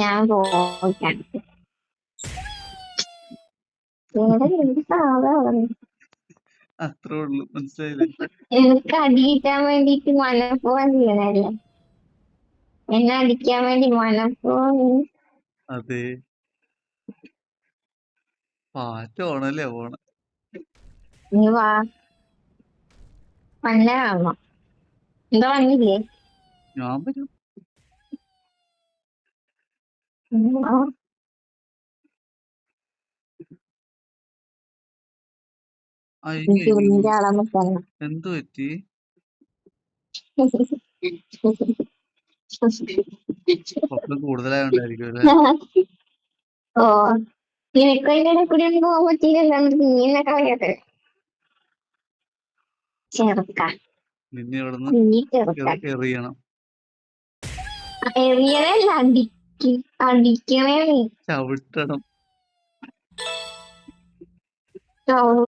ഞാൻ പോകാൻ എന്ത് സാധനം അത്രേ ഉള്ളൂ, മനസ്സിലായില്ലേ? എനിക്ക് അടിയിക്കാൻ വേണ്ടിട്ട് മനഃപൂർവ്വം ചെയ്യണല്ലേ. എന്നെ അടിക്കാൻ വേണ്ടി മനഃപൂർവ്വം അതെ, പാറ്റോണല്ലേ പോണ. നീ വാ വന്നെ കാണണം. എന്താ വന്നില്ലേ? ഞാൻ വരും. വാ. എനിക്ക് അയ്യോ, ഇതിന്റെ അളവ് തന്നെ. എന്തു പറ്റി? സ്വപ്നം കൂടുതലായോണ്ടായിരിക്കും അല്ലെ? ഓ നിനക്ക് അതിന്റെ കൂടി ഒന്നും പോകാൻ പറ്റിയില്ലല്ലോ. നീ എന്നെ കളയത് ചെറുക്ക. നിന്നെ ഇവിടുന്ന് നീ ചെറുക്ക എറിയണം. എറിയണല്ല അടിക്കണേ. ചവിട്ടണം.